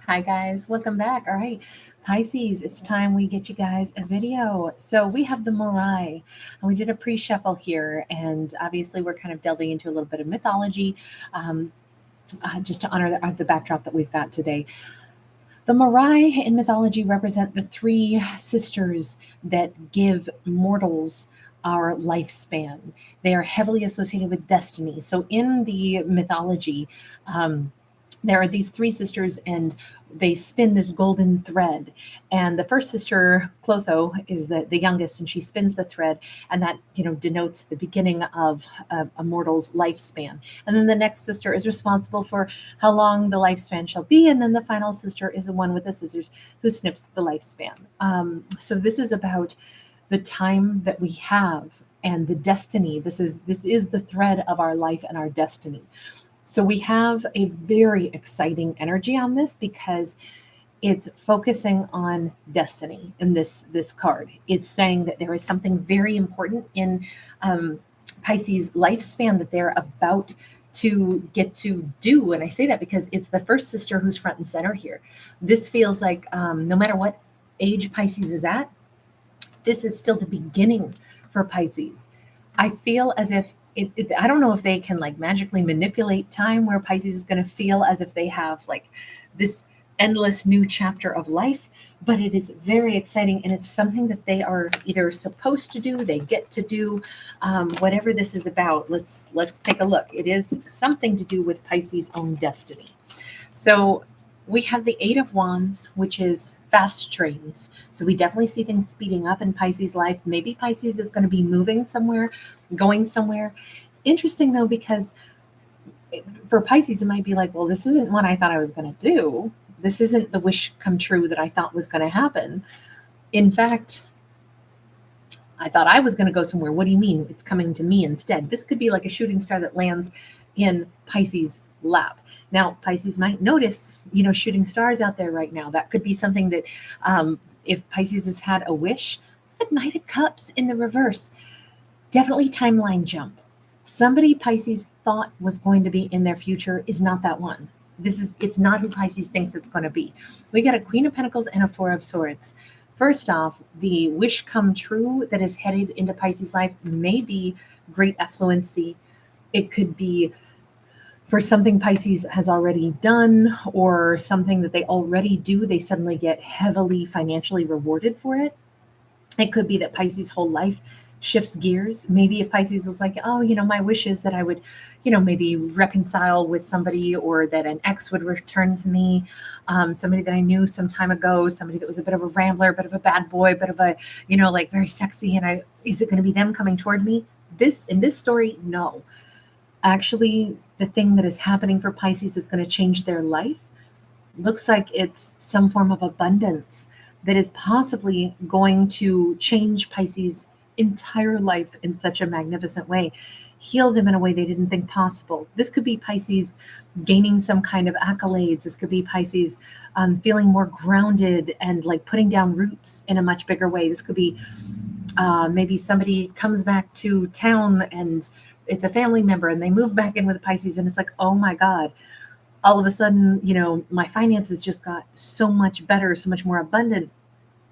Hi guys, welcome back. All right, Pisces, it's time we get you guys a video. So we have the Morai, and we did a pre-shuffle here, and obviously we're kind of delving into a little bit of mythology, um, just to honor the backdrop that we've got today. The Morai in mythology represent the three sisters that give mortals our lifespan. They are heavily associated with destiny. So in the mythology, um, there are these three sisters and they spin this golden thread, and the first sister, Clotho, is the youngest, and she spins the thread, and that denotes the beginning of a mortal's lifespan. And then the next sister is responsible for how long the lifespan shall be, and then the final sister is the one with the scissors who snips the lifespan. So this is about the time that we have and the destiny. This is the thread of our life and our destiny. So we have a very exciting energy on this because it's focusing on destiny in this card. It's saying that there is something very important in Pisces lifespan that they're about to get to do. And I say that because it's the first sister who's front and center here. This feels like no matter what age Pisces is at, this is still the beginning for Pisces. I feel as if I don't know if they can like magically manipulate time where Pisces is going to feel as if they have like this endless new chapter of life, but it is very exciting and it's something that they are either supposed to do, they get to do, whatever this is about. Let's take a look. It is something to do with Pisces' own destiny. So we have the Eight of Wands, which is fast trains. So we definitely see things speeding up in Pisces' life. Maybe Pisces is going to be moving somewhere, going somewhere. It's interesting though, because for Pisces, it might be like, well, this isn't what I thought I was going to do. This isn't the wish come true that I thought was going to happen. In fact, I thought I was going to go somewhere. What do you mean? It's coming to me instead. This could be like a shooting star that lands in Pisces' lap. Now, Pisces might notice, shooting stars out there right now. That could be something that, if Pisces has had a wish, the Knight of Cups in the reverse, definitely timeline jump. Somebody Pisces thought was going to be in their future is not that one. It's not who Pisces thinks it's going to be. We got a Queen of Pentacles and a Four of Swords. First off, the wish come true that is headed into Pisces' life may be great affluency. It could be for something Pisces has already done or something that they already do. They suddenly get heavily financially rewarded for it. It could be that Pisces' whole life shifts gears. Maybe if Pisces was like, oh, my wish is that I would, maybe reconcile with somebody, or that an ex would return to me, somebody that I knew some time ago, somebody that was a bit of a rambler, a bit of a bad boy, a bit of a, like very sexy. And is it going to be them coming toward me? In this story, no. Actually, the thing that is happening for Pisces is going to change their life. Looks like it's some form of abundance that is possibly going to change Pisces' entire life in such a magnificent way, heal them in a way they didn't think possible. This could be Pisces gaining some kind of accolades. This could be Pisces feeling more grounded and like putting down roots in a much bigger way. This could be maybe somebody comes back to town and it's a family member and they move back in with Pisces and it's like, oh my God, all of a sudden, my finances just got so much better, so much more abundant.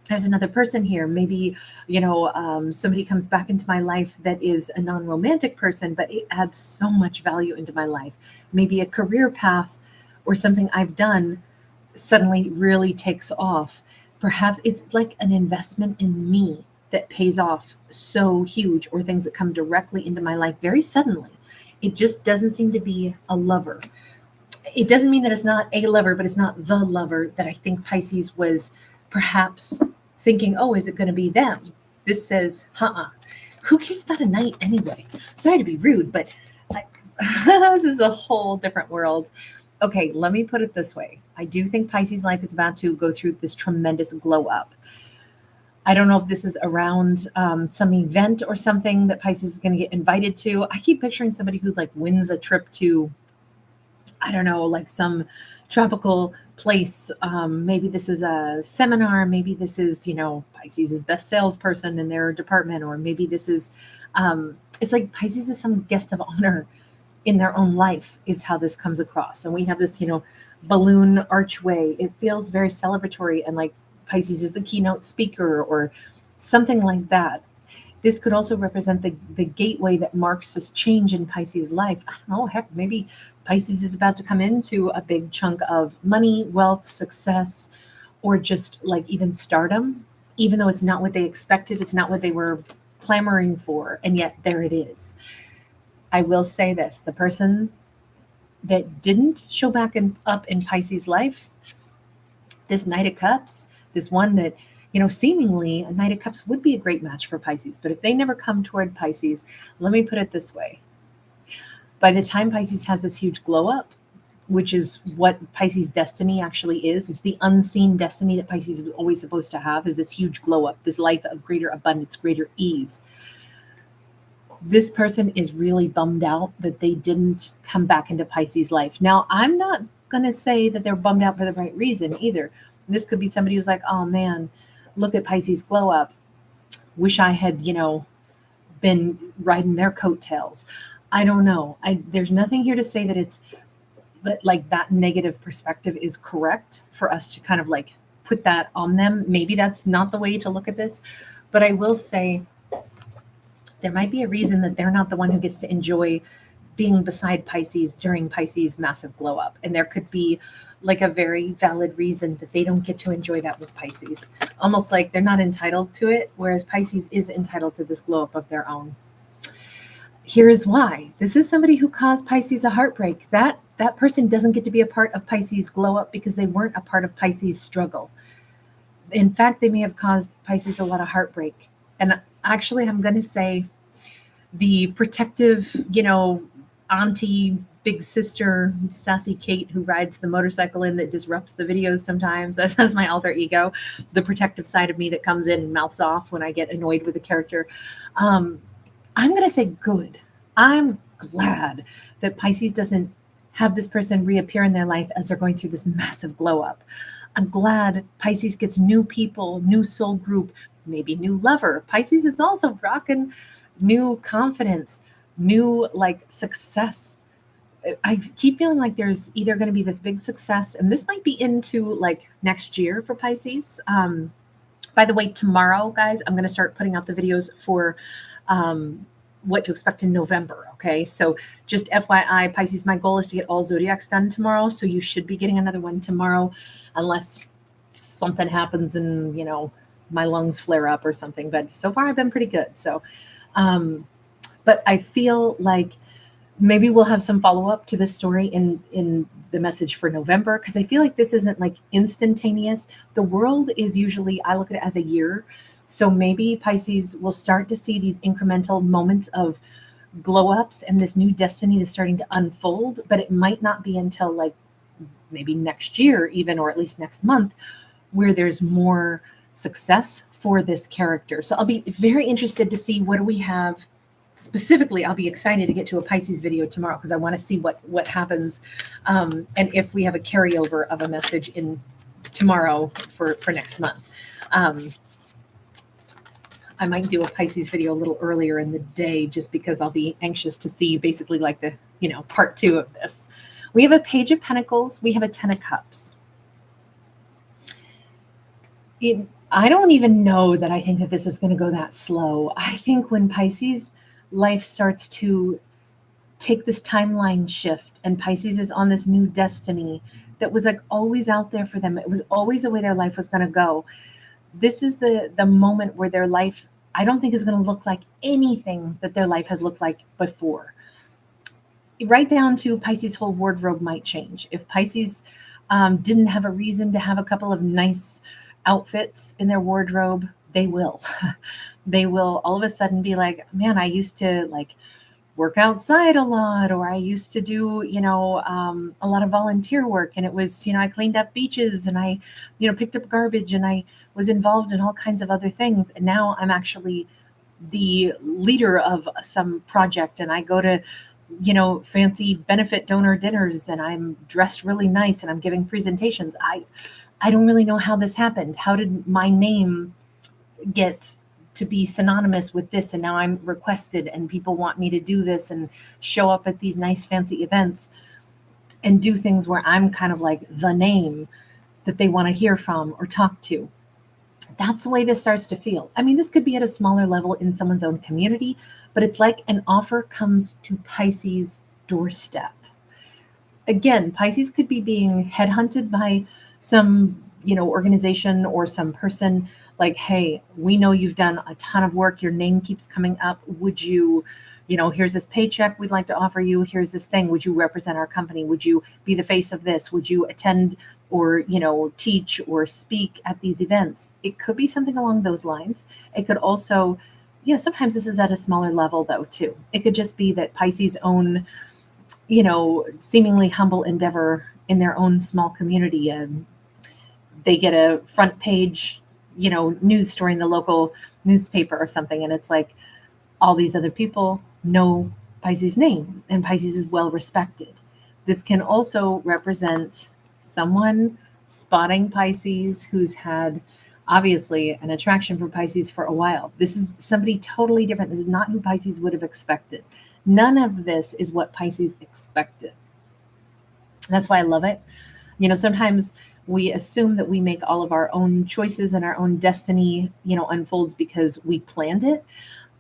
There's another person here. Maybe, somebody comes back into my life that is a non-romantic person, but it adds so much value into my life. Maybe a career path or something I've done suddenly really takes off. Perhaps it's like an investment in me that pays off so huge, or things that come directly into my life very suddenly. It just doesn't seem to be a lover. It doesn't mean that it's not a lover, but it's not the lover that I think Pisces was perhaps thinking, oh, is it going to be them? This says, who cares about a knight anyway? Sorry to be rude, but this is a whole different world. Okay, let me put it this way. I do think Pisces' life is about to go through this tremendous glow up. I don't know if this is around some event or something that Pisces is going to get invited to. I keep picturing somebody who like wins a trip to, I don't know, like some tropical place. Maybe this is a seminar. Maybe this is, Pisces' best salesperson in their department. Or maybe this is, it's like Pisces is some guest of honor in their own life is how this comes across. And we have this, balloon archway. It feels very celebratory, and like Pisces is the keynote speaker or something like that. This could also represent the gateway that marks this change in Pisces life. I don't know, heck, maybe Pisces is about to come into a big chunk of money, wealth, success, or just like even stardom, even though it's not what they expected, it's not what they were clamoring for, and yet there it is. I will say this, the person that didn't show back up in Pisces life, this Knight of Cups, this one that, seemingly a Knight of Cups would be a great match for Pisces. But if they never come toward Pisces, let me put it this way. By the time Pisces has this huge glow up, which is what Pisces destiny actually is the unseen destiny that Pisces was always supposed to have, is this huge glow up, this life of greater abundance, greater ease. This person is really bummed out that they didn't come back into Pisces life. Now, I'm not going to say that they're bummed out for the right reason either. This could be somebody who's like, oh man, look at Pisces glow up. Wish I had, been riding their coattails. I don't know. There's nothing here to say that it's like that negative perspective is correct for us to kind of like put that on them. Maybe that's not the way to look at this, but I will say there might be a reason that they're not the one who gets to enjoy being beside Pisces during Pisces massive glow up. And there could be like a very valid reason that they don't get to enjoy that with Pisces. Almost like they're not entitled to it, whereas Pisces is entitled to this glow up of their own. Here is why. This is somebody who caused Pisces a heartbreak. That person doesn't get to be a part of Pisces glow up because they weren't a part of Pisces struggle. In fact, they may have caused Pisces a lot of heartbreak. And actually, I'm going to say the protective, auntie, big sister, sassy Kate, who rides the motorcycle in that disrupts the videos sometimes. That's my alter ego, the protective side of me that comes in and mouths off when I get annoyed with a character. I'm going to say good. I'm glad that Pisces doesn't have this person reappear in their life as they're going through this massive glow up. I'm glad Pisces gets new people, new soul group, maybe new lover. Pisces is also rocking new confidence, new like success. I keep feeling like there's either going to be this big success, and this might be into like next year for Pisces. By the way, tomorrow, guys, I'm going to start putting out the videos for what to expect in November. Okay. So just FYI, Pisces, my goal is to get all zodiacs done tomorrow. So you should be getting another one tomorrow, unless something happens and, my lungs flare up or something. But so far I've been pretty good. So, but I feel like maybe we'll have some follow-up to this story in the message for November, because I feel like this isn't like instantaneous. The world is usually, I look at it as a year. So maybe Pisces will start to see these incremental moments of glow ups and this new destiny is starting to unfold, but it might not be until like maybe next year even, or at least next month, where there's more success for this character. So I'll be very interested to see what do we have specifically. I'll be excited to get to a Pisces video tomorrow because I want to see what happens, and if we have a carryover of a message in tomorrow for next month. I might do a Pisces video a little earlier in the day just because I'll be anxious to see basically like the, part 2 of this. We have a Page of Pentacles. We have a 10 of Cups. I don't even know that I think that this is going to go that slow. I think when Pisces life starts to take this timeline shift and Pisces is on this new destiny that was like always out there for them. It was always the way their life was going to go. This is the moment where their life, I don't think, is going to look like anything that their life has looked like before. Right down to Pisces' whole wardrobe might change. If Pisces didn't have a reason to have a couple of nice outfits in their wardrobe, they will. They will all of a sudden be like, man, I used to like work outside a lot, or I used to do, a lot of volunteer work. And it was, I cleaned up beaches and I, picked up garbage and I was involved in all kinds of other things. And now I'm actually the leader of some project and I go to, fancy benefit donor dinners and I'm dressed really nice and I'm giving presentations. I don't really know how this happened. How did my name get to be synonymous with this, and now I'm requested and people want me to do this and show up at these nice fancy events? and do things where I'm kind of like the name that they want to hear from or talk to. That's the way this starts to feel. I mean, this could be at a smaller level in someone's own community, but it's like an offer comes to Pisces' doorstep. Again, Pisces could be being headhunted by some, organization or some person like, hey, we know you've done a ton of work. Your name keeps coming up. Would you, here's this paycheck we'd like to offer you. Here's this thing. Would you represent our company? Would you be the face of this? Would you attend or, teach or speak at these events? It could be something along those lines. It could also, sometimes this is at a smaller level though, too. It could just be that Pisces own, seemingly humble endeavor in their own small community. And they get a front page, news story in the local newspaper or something. And it's like all these other people know Pisces' name and Pisces is well respected. This can also represent someone spotting Pisces who's had obviously an attraction for Pisces for a while. This is somebody totally different. This is not who Pisces would have expected. None of this is what Pisces expected. That's why I love it. Sometimes we assume that we make all of our own choices and our own destiny, unfolds because we planned it.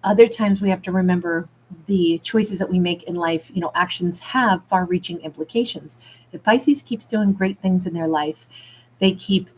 Other times we have to remember the choices that we make in life, actions have far-reaching implications. If Pisces keeps doing great things in their life, they keep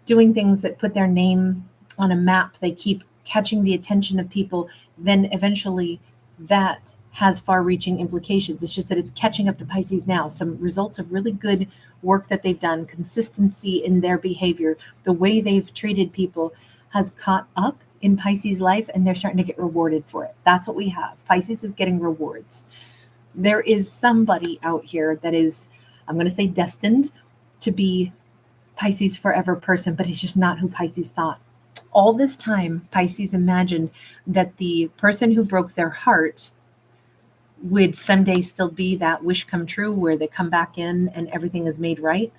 doing things that put their name on a map, they keep catching the attention of people, then eventually that has far-reaching implications. It's just that it's catching up to Pisces now. Some results of really good work that they've done, consistency in their behavior, the way they've treated people has caught up in Pisces' life, and they're starting to get rewarded for it. That's what we have. Pisces is getting rewards. There is somebody out here that is, I'm going to say, destined to be Pisces' forever person, but it's just not who Pisces thought. All this time, Pisces imagined that the person who broke their heart would someday still be that wish come true where they come back in and everything is made right.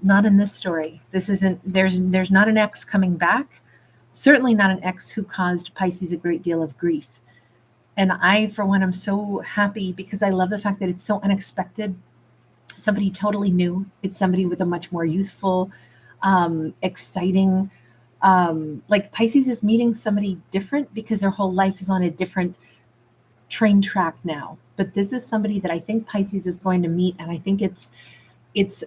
Not in this story. This isn't, there's not an ex coming back. Certainly not an ex who caused Pisces a great deal of grief. And I, for one, am so happy because I love the fact that it's so unexpected. Somebody totally new. It's somebody with a much more youthful, exciting, like Pisces is meeting somebody different because their whole life is on a different train track now. But this is somebody that I think Pisces is going to meet. And I think it's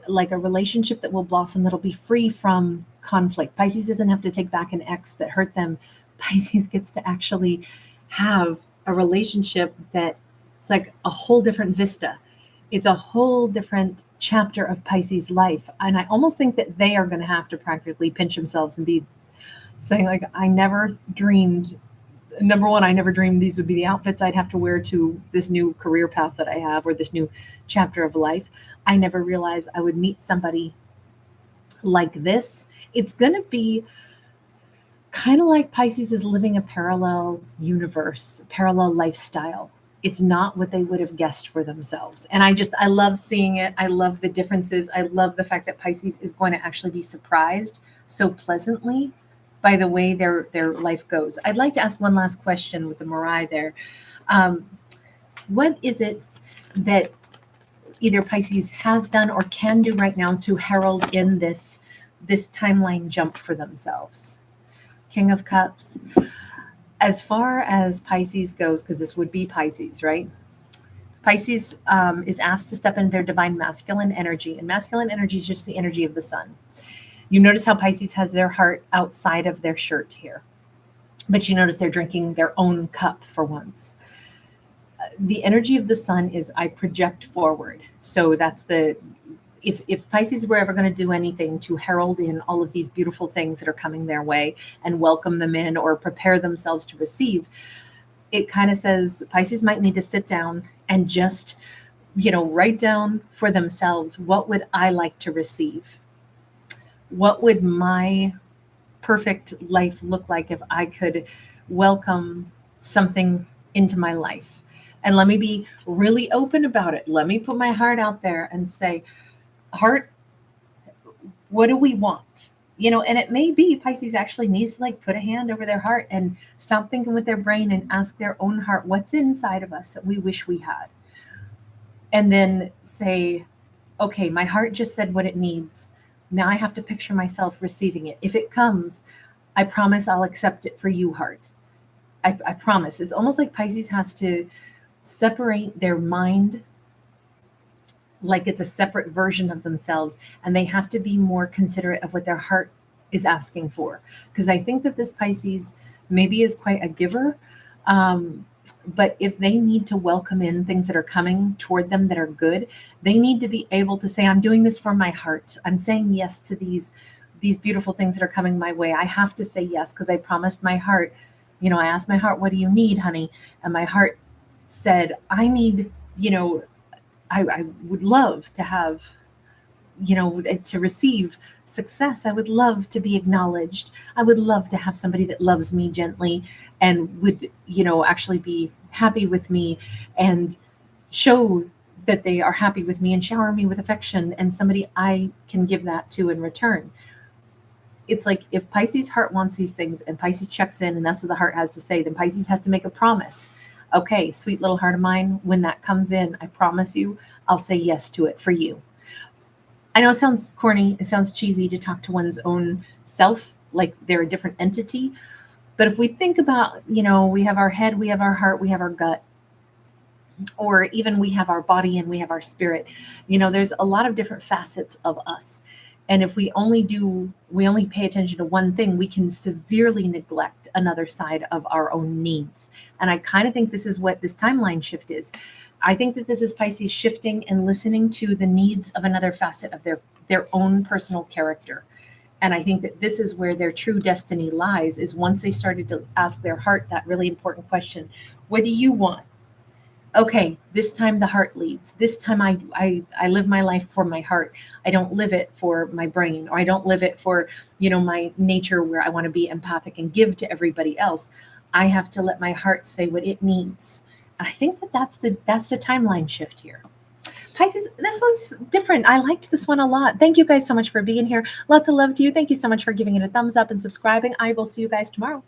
like a relationship that will blossom, that'll be free from conflict. Pisces doesn't have to take back an ex that hurt them. Pisces gets to actually have a relationship that it's like a whole different vista. It's a whole different chapter of Pisces' life. And I almost think that they are going to have to practically pinch themselves and be saying, like, I never dreamed, number one, I never dreamed these would be the outfits I'd have to wear to this new career path that I have or this new chapter of life. I never realized I would meet somebody like this. It's going to be kind of like Pisces is living a parallel universe, parallel lifestyle. It's not what they would have guessed for themselves. And I love seeing it. I love the differences. I love the fact that Pisces is going to actually be surprised so pleasantly by the way their life goes. I'd like to ask one last question with the Mirai there. What is it that either Pisces has done or can do right now to herald in this timeline jump for themselves? King of Cups. As far as Pisces goes, because this would be Pisces, right? Pisces is asked to step into their divine masculine energy, and masculine energy is just the energy of the sun. You notice how Pisces has their heart outside of their shirt here, but you notice they're drinking their own cup for once. The energy of the sun is I project forward. So that's if Pisces were ever going to do anything to herald in all of these beautiful things that are coming their way and welcome them in or prepare themselves to receive, it kind of says Pisces might need to sit down and just, write down for themselves, what would I like to receive? What would my perfect life look like if I could welcome something into my life? And let me be really open about it. Let me put my heart out there and say, heart, what do we want? And it may be Pisces actually needs to put a hand over their heart and stop thinking with their brain and ask their own heart, what's inside of us that we wish we had? And then say, okay, my heart just said what it needs. Now I have to picture myself receiving it. If it comes, I promise I'll accept it for you, heart. I promise. It's almost like Pisces has to separate their mind like it's a separate version of themselves, and they have to be more considerate of what their heart is asking for. Because I think that this Pisces maybe is quite a giver. Um, but if they need to welcome in things that are coming toward them that are good, they need to be able to say, I'm doing this for my heart. I'm saying yes to these beautiful things that are coming my way. I have to say yes because I promised my heart. I asked my heart, what do you need, honey? And my heart said, I need, I would love to have, to receive success. I would love to be acknowledged. I would love to have somebody that loves me gently and would, actually be happy with me and show that they are happy with me and shower me with affection, and somebody I can give that to in return. It's like if Pisces heart wants these things and Pisces checks in and that's what the heart has to say, then Pisces has to make a promise. Okay, sweet little heart of mine, when that comes in, I promise you, I'll say yes to it for you. I know it sounds corny, it sounds cheesy to talk to one's own self like they're a different entity. But if we think about, we have our head, we have our heart, we have our gut, or even we have our body and we have our spirit. There's a lot of different facets of us. And if we only pay attention to one thing, we can severely neglect another side of our own needs. And I kind of think this is what this timeline shift is. I think that this is Pisces shifting and listening to the needs of another facet of their own personal character. And I think that this is where their true destiny lies, is once they started to ask their heart that really important question, what do you want? Okay, this time the heart leads. This time I live my life for my heart. I don't live it for my brain, or I don't live it for, my nature where I want to be empathic and give to everybody else. I have to let my heart say what it needs. And I think that that's the timeline shift here. Pisces, this was different. I liked this one a lot. Thank you guys so much for being here. Lots of love to you. Thank you so much for giving it a thumbs up and subscribing. I will see you guys tomorrow.